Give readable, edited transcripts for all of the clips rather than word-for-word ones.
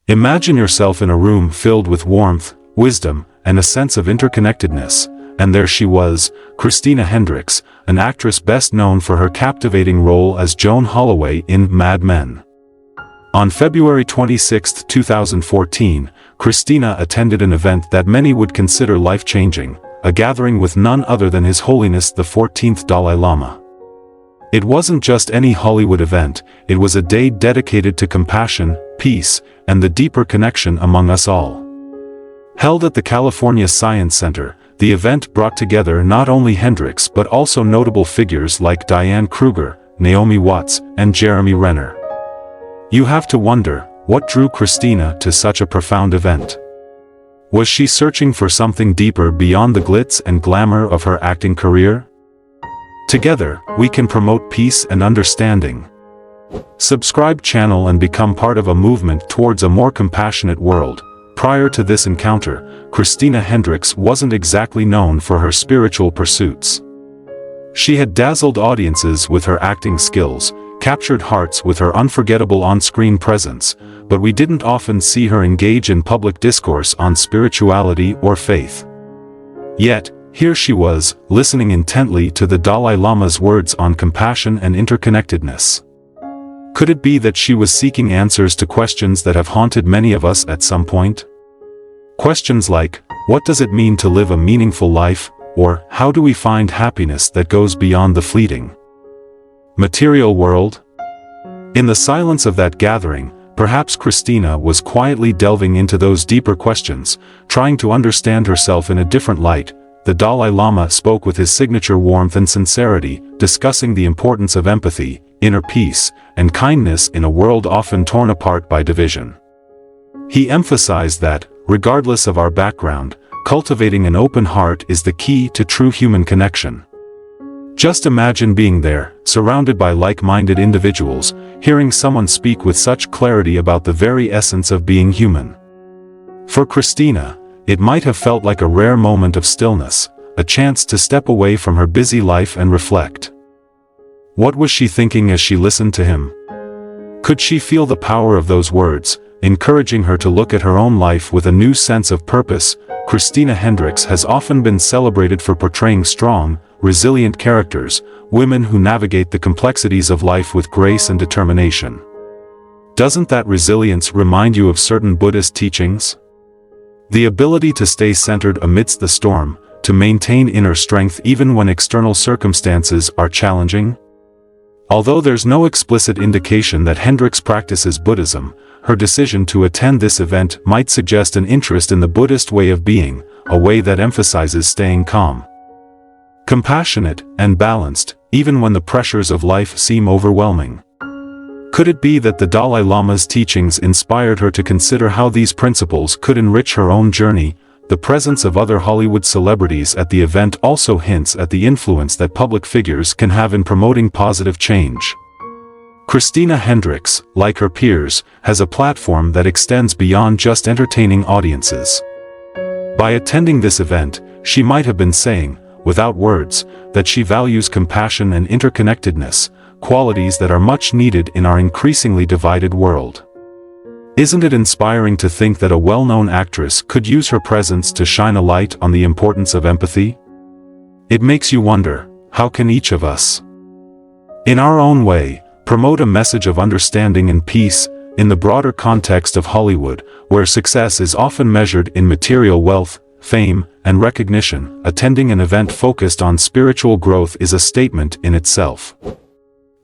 Imagine yourself in a room filled with warmth, wisdom, and a sense of interconnectedness, and there she was, Christina Hendricks, an actress best known for her captivating role as Joan Holloway in Mad Men. On February 26, 2014, Christina attended an event that many would consider life-changing, a gathering with none other than His Holiness the 14th Dalai Lama. It wasn't just any Hollywood event, it was a day dedicated to compassion, peace, and the deeper connection among us all. Held at the California Science Center, the event brought together not only Hendricks but also notable figures like Diane Kruger, Naomi Watts, and Jeremy Renner. You have to wonder, what drew Christina to such a profound event? Was she searching for something deeper beyond the glitz and glamour of her acting career? Together, we can promote peace and understanding. Subscribe channel and become part of a movement towards a more compassionate world. Prior to this encounter, Christina Hendricks wasn't exactly known for her spiritual pursuits. She had dazzled audiences with her acting skills, captured hearts with her unforgettable on-screen presence, but we didn't often see her engage in public discourse on spirituality or faith. Yet, here she was, listening intently to the Dalai Lama's words on compassion and interconnectedness. Could it be that she was seeking answers to questions that have haunted many of us at some point? Questions like, what does it mean to live a meaningful life, or how do we find happiness that goes beyond the fleeting material world? In the silence of that gathering, perhaps Christina was quietly delving into those deeper questions, trying to understand herself in a different light. The Dalai Lama spoke with his signature warmth and sincerity, discussing the importance of empathy, inner peace, and kindness in a world often torn apart by division. He emphasized that, regardless of our background, cultivating an open heart is the key to true human connection. Just imagine being there, surrounded by like-minded individuals, hearing someone speak with such clarity about the very essence of being human. For Christina, it might have felt like a rare moment of stillness, a chance to step away from her busy life and reflect. What was she thinking as she listened to him? Could she feel the power of those words, encouraging her to look at her own life with a new sense of purpose? Christina Hendricks has often been celebrated for portraying strong, resilient characters, women who navigate the complexities of life with grace and determination. Doesn't that resilience remind you of certain Buddhist teachings? The ability to stay centered amidst the storm, to maintain inner strength even when external circumstances are challenging? Although there's no explicit indication that Hendricks practices Buddhism, her decision to attend this event might suggest an interest in the Buddhist way of being, a way that emphasizes staying calm, compassionate, and balanced, even when the pressures of life seem overwhelming. Could it be that the Dalai Lama's teachings inspired her to consider how these principles could enrich her own journey? The presence of other Hollywood celebrities at the event also hints at the influence that public figures can have in promoting positive change. Christina Hendricks, like her peers, has a platform that extends beyond just entertaining audiences. By attending this event, she might have been saying, without words, that she values compassion and interconnectedness, qualities that are much needed in our increasingly divided world. Isn't it inspiring to think that a well-known actress could use her presence to shine a light on the importance of empathy? It makes you wonder, how can each of us, in our own way, promote a message of understanding and peace, in the broader context of Hollywood, where success is often measured in material wealth, fame, and recognition? Attending an event focused on spiritual growth is a statement in itself.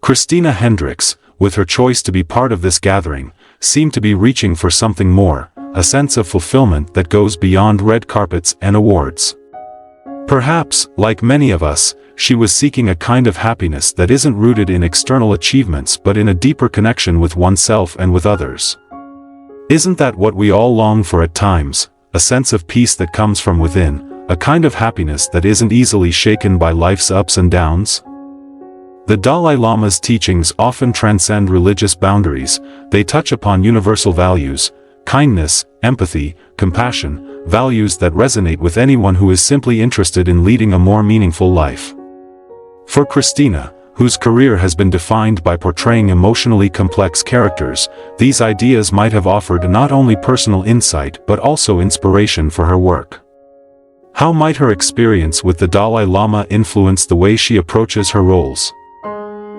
Christina Hendricks, with her choice to be part of this gathering, seemed to be reaching for something more, a sense of fulfillment that goes beyond red carpets and awards. Perhaps, like many of us, she was seeking a kind of happiness that isn't rooted in external achievements but in a deeper connection with oneself and with others. Isn't that what we all long for at times, a sense of peace that comes from within, a kind of happiness that isn't easily shaken by life's ups and downs? The Dalai Lama's teachings often transcend religious boundaries. They touch upon universal values, kindness, empathy, compassion, values that resonate with anyone who is simply interested in leading a more meaningful life. For Christina, whose career has been defined by portraying emotionally complex characters, these ideas might have offered not only personal insight but also inspiration for her work. How might her experience with the Dalai Lama influence the way she approaches her roles?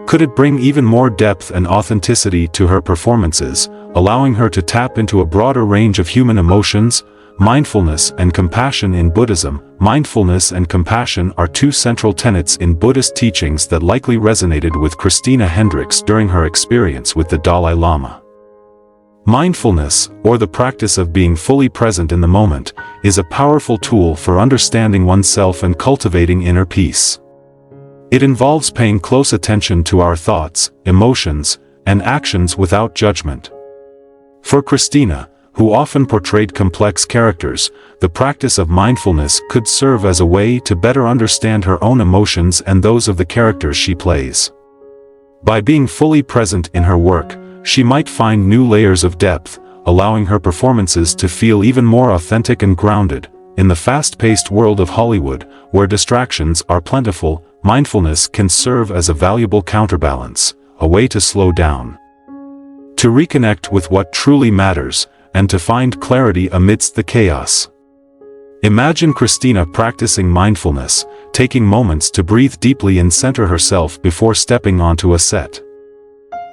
Could it bring even more depth and authenticity to her performances, allowing her to tap into a broader range of human emotions? Mindfulness and compassion in Buddhism. Mindfulness and compassion are two central tenets in Buddhist teachings that likely resonated with Christina Hendricks during her experience with the Dalai Lama. Mindfulness, or the practice of being fully present in the moment, is a powerful tool for understanding oneself and cultivating inner peace. It involves paying close attention to our thoughts, emotions, and actions without judgment. For Christina, who often portrayed complex characters, the practice of mindfulness could serve as a way to better understand her own emotions and those of the characters she plays. By being fully present in her work, she might find new layers of depth, allowing her performances to feel even more authentic and grounded. In the fast-paced world of Hollywood, where distractions are plentiful, mindfulness can serve as a valuable counterbalance, a way to slow down, to reconnect with what truly matters, and to find clarity amidst the chaos. Imagine Christina practicing mindfulness, taking moments to breathe deeply and center herself before stepping onto a set.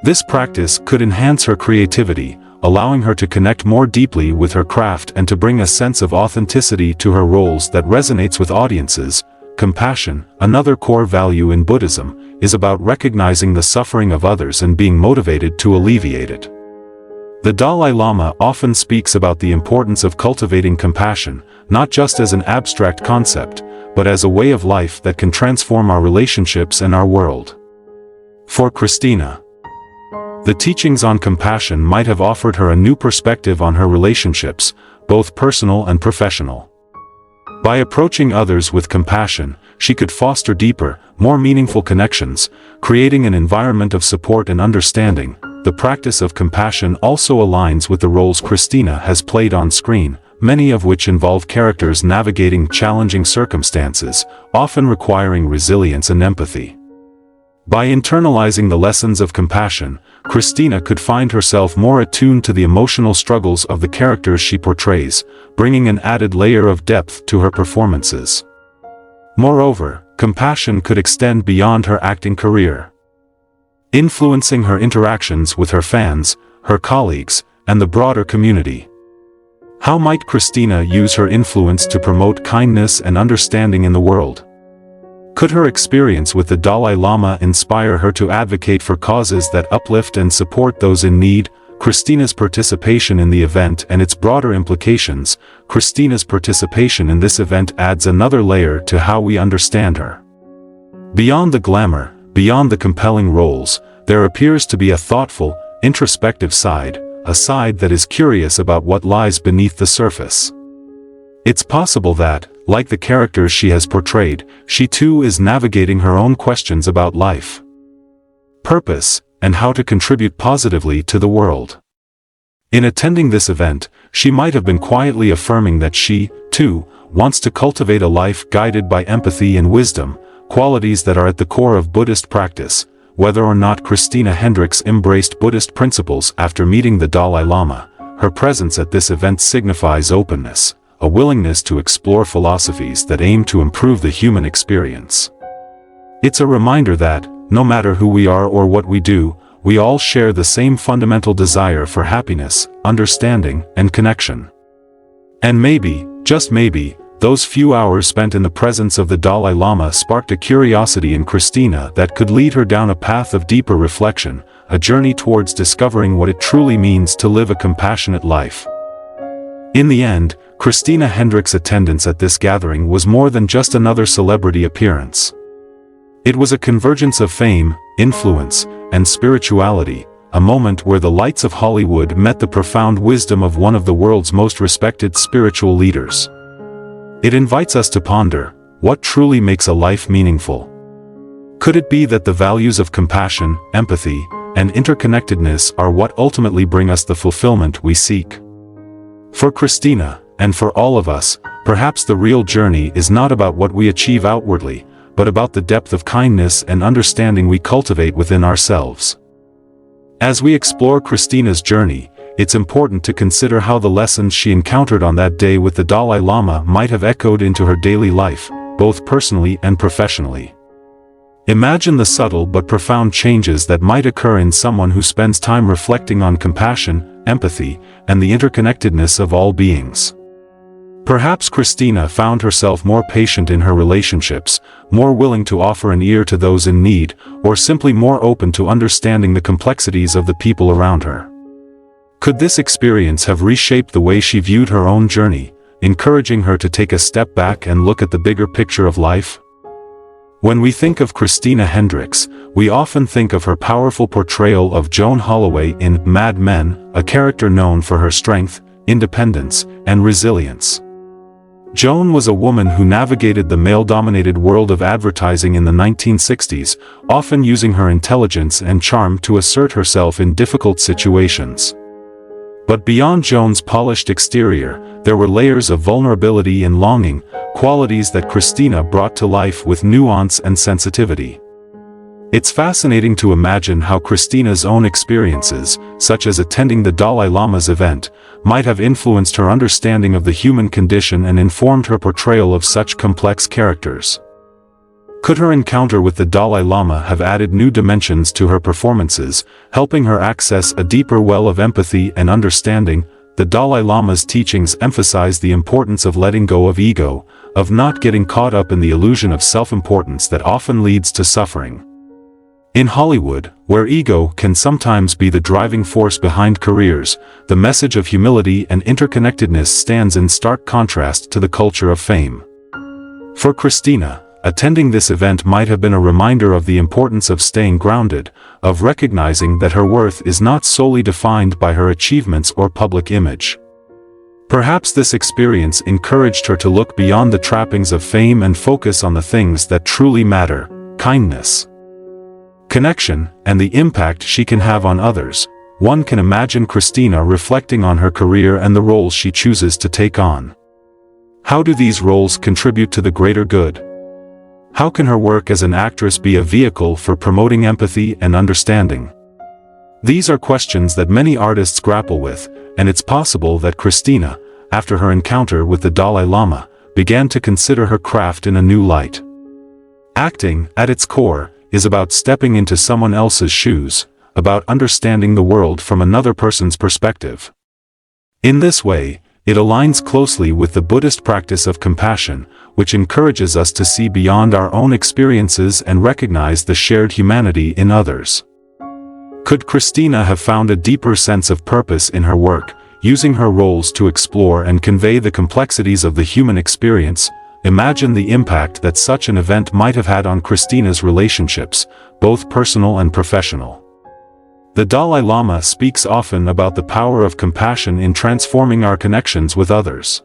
This practice could enhance her creativity, allowing her to connect more deeply with her craft and to bring a sense of authenticity to her roles that resonates with audiences. Compassion, another core value in Buddhism, is about recognizing the suffering of others and being motivated to alleviate it. The Dalai Lama often speaks about the importance of cultivating compassion, not just as an abstract concept, but as a way of life that can transform our relationships and our world. For Christina, the teachings on compassion might have offered her a new perspective on her relationships, both personal and professional. By approaching others with compassion, she could foster deeper, more meaningful connections, creating an environment of support and understanding. The practice of compassion also aligns with the roles Christina has played on screen, many of which involve characters navigating challenging circumstances, often requiring resilience and empathy. By internalizing the lessons of compassion, Christina could find herself more attuned to the emotional struggles of the characters she portrays, bringing an added layer of depth to her performances. Moreover, compassion could extend beyond her acting career, influencing her interactions with her fans, her colleagues, and the broader community. How might Christina use her influence to promote kindness and understanding in the world? Could her experience with the Dalai Lama inspire her to advocate for causes that uplift and support those in need? Christina's participation in the event and its broader implications. Christina's participation in this event adds another layer to how we understand her. Beyond the glamour, beyond the compelling roles, there appears to be a thoughtful, introspective side, a side that is curious about what lies beneath the surface. It's possible that, like the characters she has portrayed, she too is navigating her own questions about life, purpose, and how to contribute positively to the world. In attending this event, she might have been quietly affirming that she, too, wants to cultivate a life guided by empathy and wisdom, qualities that are at the core of Buddhist practice. Whether or not Christina Hendricks embraced Buddhist principles after meeting the Dalai Lama, her presence at this event signifies openness, a willingness to explore philosophies that aim to improve the human experience. It's a reminder that, no matter who we are or what we do, we all share the same fundamental desire for happiness, understanding, and connection. And maybe, just maybe, those few hours spent in the presence of the Dalai Lama sparked a curiosity in Christina that could lead her down a path of deeper reflection, a journey towards discovering what it truly means to live a compassionate life. In the end, Christina Hendricks' attendance at this gathering was more than just another celebrity appearance. It was a convergence of fame, influence, and spirituality, a moment where the lights of Hollywood met the profound wisdom of one of the world's most respected spiritual leaders. It invites us to ponder, what truly makes a life meaningful? Could it be that the values of compassion, empathy, and interconnectedness are what ultimately bring us the fulfillment we seek? For Christina, and for all of us, perhaps the real journey is not about what we achieve outwardly, but about the depth of kindness and understanding we cultivate within ourselves. As we explore Christina's journey, it's important to consider how the lessons she encountered on that day with the Dalai Lama might have echoed into her daily life, both personally and professionally. Imagine the subtle but profound changes that might occur in someone who spends time reflecting on compassion, empathy, and the interconnectedness of all beings. Perhaps Christina found herself more patient in her relationships, more willing to offer an ear to those in need, or simply more open to understanding the complexities of the people around her. Could this experience have reshaped the way she viewed her own journey, encouraging her to take a step back and look at the bigger picture of life? When we think of Christina Hendricks, we often think of her powerful portrayal of Joan Holloway in Mad Men, a character known for her strength, independence, and resilience. Joan was a woman who navigated the male-dominated world of advertising in the 1960s, often using her intelligence and charm to assert herself in difficult situations. But beyond Joan's polished exterior, there were layers of vulnerability and longing, qualities that Christina brought to life with nuance and sensitivity. It's fascinating to imagine how Christina's own experiences, such as attending the Dalai Lama's event, might have influenced her understanding of the human condition and informed her portrayal of such complex characters. Could her encounter with the Dalai Lama have added new dimensions to her performances, helping her access a deeper well of empathy and understanding? The Dalai Lama's teachings emphasize the importance of letting go of ego, of not getting caught up in the illusion of self-importance that often leads to suffering. In Hollywood, where ego can sometimes be the driving force behind careers, the message of humility and interconnectedness stands in stark contrast to the culture of fame. For Christina, attending this event might have been a reminder of the importance of staying grounded, of recognizing that her worth is not solely defined by her achievements or public image. Perhaps this experience encouraged her to look beyond the trappings of fame and focus on the things that truly matter: kindness, connection, and the impact she can have on others. One can imagine Christina reflecting on her career and the roles she chooses to take on. How do these roles contribute to the greater good? How can her work as an actress be a vehicle for promoting empathy and understanding? These are questions that many artists grapple with, and it's possible that Christina, after her encounter with the Dalai Lama, began to consider her craft in a new light. Acting, at its core, is about stepping into someone else's shoes, about understanding the world from another person's perspective. In this way, it aligns closely with the Buddhist practice of compassion, which encourages us to see beyond our own experiences and recognize the shared humanity in others. Could Christina have found a deeper sense of purpose in her work, using her roles to explore and convey the complexities of the human experience? Imagine the impact that such an event might have had on Christina's relationships, both personal and professional. The Dalai Lama speaks often about the power of compassion in transforming our connections with others.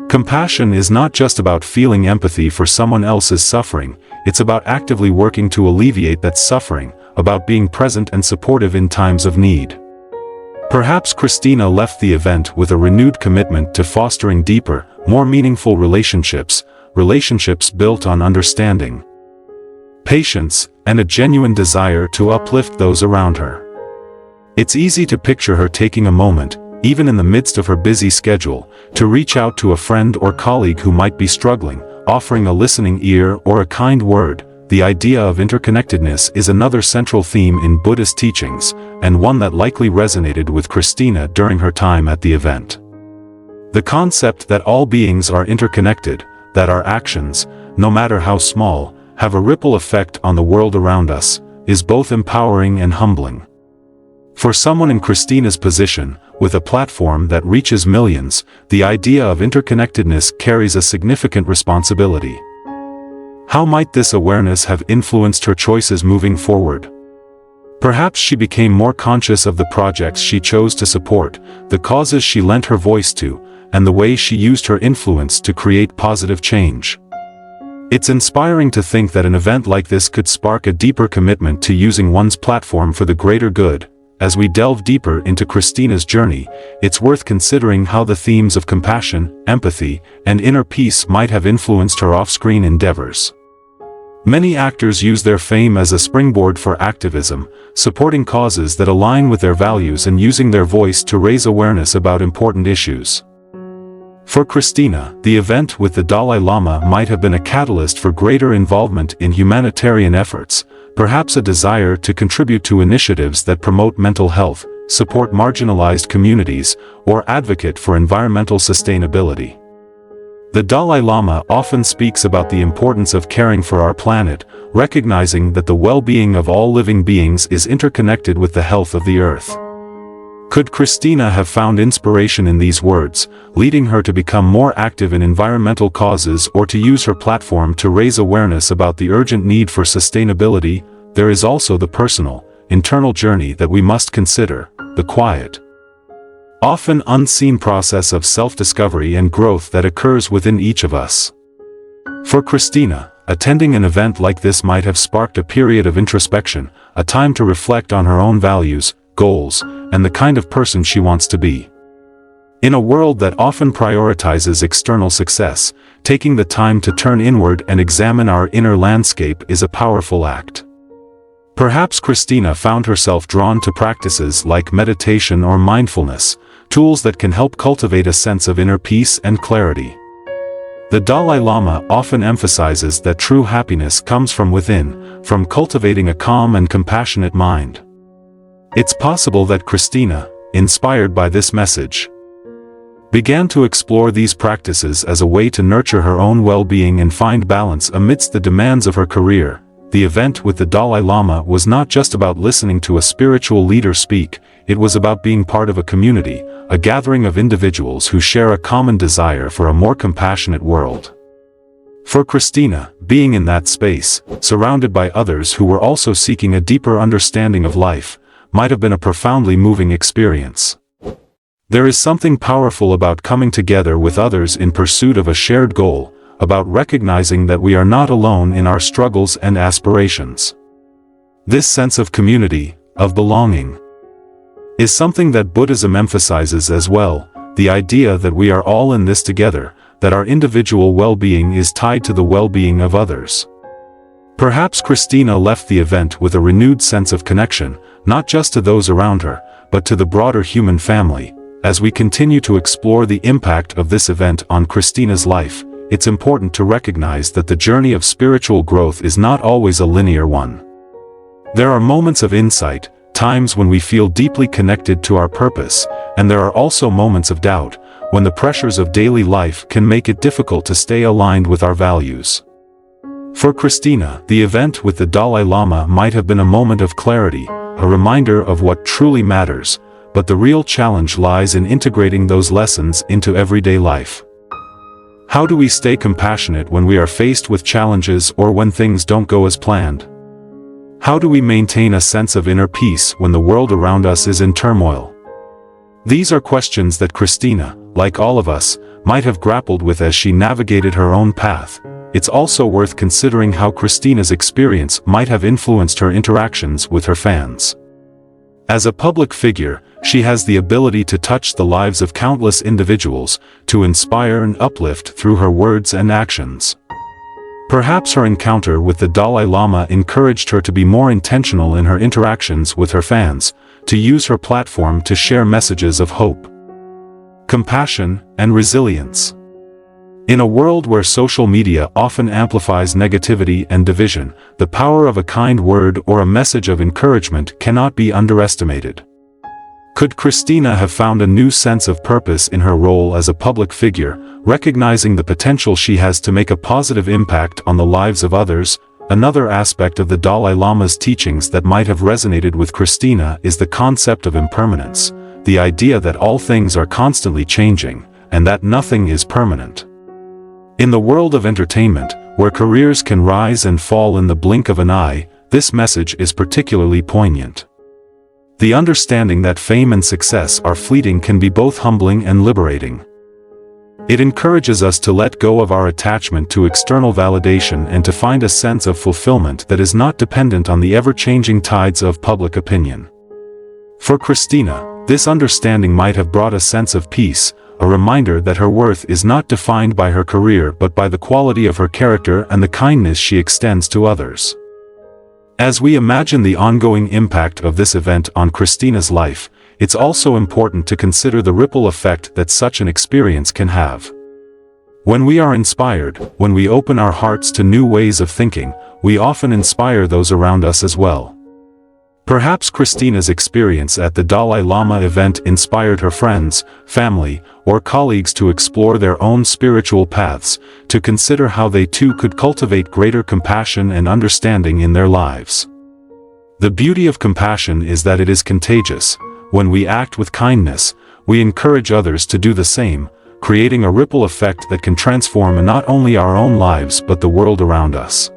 Compassion is not just about feeling empathy for someone else's suffering, it's about actively working to alleviate that suffering, about being present and supportive in times of need. Perhaps Christina left the event with a renewed commitment to fostering deeper, more meaningful relationships built on understanding, patience, and a genuine desire to uplift those around her. It's easy to picture her taking a moment, even in the midst of her busy schedule, to reach out to a friend or colleague who might be struggling, offering a listening ear or a kind word. The idea of interconnectedness is another central theme in Buddhist teachings, and one that likely resonated with Christina during her time at the event. The concept that all beings are interconnected, that our actions, no matter how small, have a ripple effect on the world around us, is both empowering and humbling. For someone in Christina's position, with a platform that reaches millions, the idea of interconnectedness carries a significant responsibility. How might this awareness have influenced her choices moving forward? Perhaps she became more conscious of the projects she chose to support, the causes she lent her voice to, and the way she used her influence to create positive change. It's inspiring to think that an event like this could spark a deeper commitment to using one's platform for the greater good. As we delve deeper into Christina's journey, it's worth considering how the themes of compassion, empathy, and inner peace might have influenced her off-screen endeavors. Many actors use their fame as a springboard for activism, supporting causes that align with their values and using their voice to raise awareness about important issues. For Christina, the event with the Dalai Lama might have been a catalyst for greater involvement in humanitarian efforts, perhaps a desire to contribute to initiatives that promote mental health, support marginalized communities, or advocate for environmental sustainability. The Dalai Lama often speaks about the importance of caring for our planet, recognizing that the well-being of all living beings is interconnected with the health of the earth. Could Christina have found inspiration in these words, leading her to become more active in environmental causes or to use her platform to raise awareness about the urgent need for sustainability? There is also the personal, internal journey that we must consider, the quiet, often unseen process of self-discovery and growth that occurs within each of us. For Christina, attending an event like this might have sparked a period of introspection, a time to reflect on her own values, goals, and the kind of person she wants to be. In a world that often prioritizes external success, taking the time to turn inward and examine our inner landscape is a powerful act. Perhaps Christina found herself drawn to practices like meditation or mindfulness, tools that can help cultivate a sense of inner peace and clarity. The Dalai Lama often emphasizes that true happiness comes from within, from cultivating a calm and compassionate mind. It's possible that Christina, inspired by this message, began to explore these practices as a way to nurture her own well-being and find balance amidst the demands of her career. The event with the Dalai Lama was not just about listening to a spiritual leader speak, it was about being part of a community, a gathering of individuals who share a common desire for a more compassionate world. For Christina, being in that space, surrounded by others who were also seeking a deeper understanding of life, might have been a profoundly moving experience. There is something powerful about coming together with others in pursuit of a shared goal, about recognizing that we are not alone in our struggles and aspirations. This sense of community, of belonging, is something that Buddhism emphasizes as well, the idea that we are all in this together, that our individual well-being is tied to the well-being of others. Perhaps Christina left the event with a renewed sense of connection, not just to those around her, but to the broader human family. As we continue to explore the impact of this event on Christina's life, it's important to recognize that the journey of spiritual growth is not always a linear one. There are moments of insight, times when we feel deeply connected to our purpose, and there are also moments of doubt, when the pressures of daily life can make it difficult to stay aligned with our values. For Christina, the event with the Dalai Lama might have been a moment of clarity, a reminder of what truly matters, but the real challenge lies in integrating those lessons into everyday life. How do we stay compassionate when we are faced with challenges or when things don't go as planned? How do we maintain a sense of inner peace when the world around us is in turmoil? These are questions that Christina, like all of us, might have grappled with as she navigated her own path. It's also worth considering how Christina's experience might have influenced her interactions with her fans. As a public figure, she has the ability to touch the lives of countless individuals, to inspire and uplift through her words and actions. Perhaps her encounter with the Dalai Lama encouraged her to be more intentional in her interactions with her fans, to use her platform to share messages of hope, compassion, and resilience. In a world where social media often amplifies negativity and division, the power of a kind word or a message of encouragement cannot be underestimated. Could Christina have found a new sense of purpose in her role as a public figure, recognizing the potential she has to make a positive impact on the lives of others? Another aspect of the Dalai Lama's teachings that might have resonated with Christina is the concept of impermanence, the idea that all things are constantly changing, and that nothing is permanent. In the world of entertainment, where careers can rise and fall in the blink of an eye, this message is particularly poignant. The understanding that fame and success are fleeting can be both humbling and liberating. It encourages us to let go of our attachment to external validation and to find a sense of fulfillment that is not dependent on the ever-changing tides of public opinion. For Christina, this understanding might have brought a sense of peace, a reminder that her worth is not defined by her career but by the quality of her character and the kindness she extends to others. As we imagine the ongoing impact of this event on Christina's life, it's also important to consider the ripple effect that such an experience can have. When we are inspired, when we open our hearts to new ways of thinking, we often inspire those around us as well. Perhaps Christina's experience at the Dalai Lama event inspired her friends, family, or colleagues to explore their own spiritual paths, to consider how they too could cultivate greater compassion and understanding in their lives. The beauty of compassion is that it is contagious. When we act with kindness, we encourage others to do the same, creating a ripple effect that can transform not only our own lives but the world around us.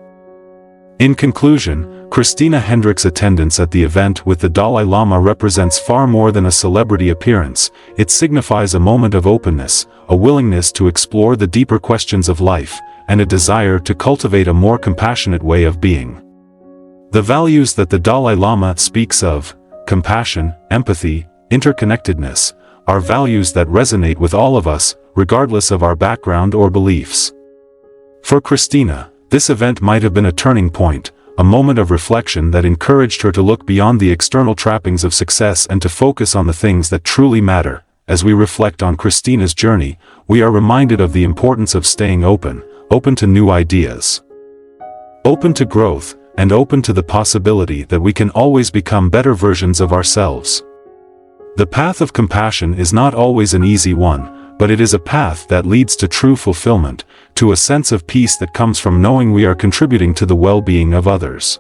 In conclusion, Christina Hendricks' attendance at the event with the Dalai Lama represents far more than a celebrity appearance. It signifies a moment of openness, a willingness to explore the deeper questions of life, and a desire to cultivate a more compassionate way of being. The values that the Dalai Lama speaks of, compassion, empathy, interconnectedness, are values that resonate with all of us, regardless of our background or beliefs. For Christina, this event might have been a turning point, a moment of reflection that encouraged her to look beyond the external trappings of success and to focus on the things that truly matter. As we reflect on Christina's journey, we are reminded of the importance of staying open to new ideas, open to growth, and open to the possibility that we can always become better versions of ourselves. The path of compassion is not always an easy one, but it is a path that leads to true fulfillment, to a sense of peace that comes from knowing we are contributing to the well-being of others.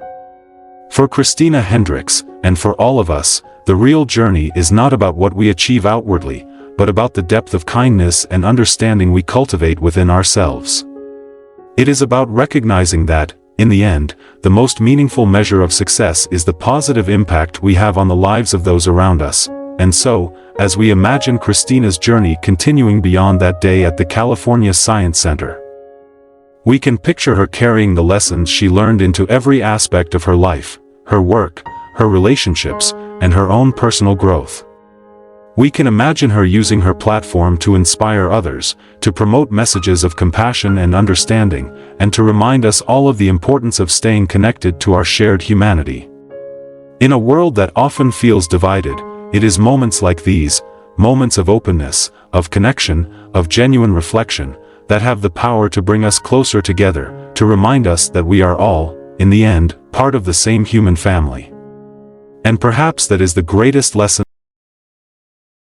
For Christina Hendricks, and for all of us, the real journey is not about what we achieve outwardly, but about the depth of kindness and understanding we cultivate within ourselves. It is about recognizing that, in the end, the most meaningful measure of success is the positive impact we have on the lives of those around us. And so, as we imagine Christina's journey continuing beyond that day at the California Science Center, we can picture her carrying the lessons she learned into every aspect of her life, her work, her relationships, and her own personal growth. We can imagine her using her platform to inspire others, to promote messages of compassion and understanding, and to remind us all of the importance of staying connected to our shared humanity. In a world that often feels divided, it is moments like these, moments of openness, of connection, of genuine reflection, that have the power to bring us closer together, to remind us that we are all, in the end, part of the same human family. And perhaps that is the greatest lesson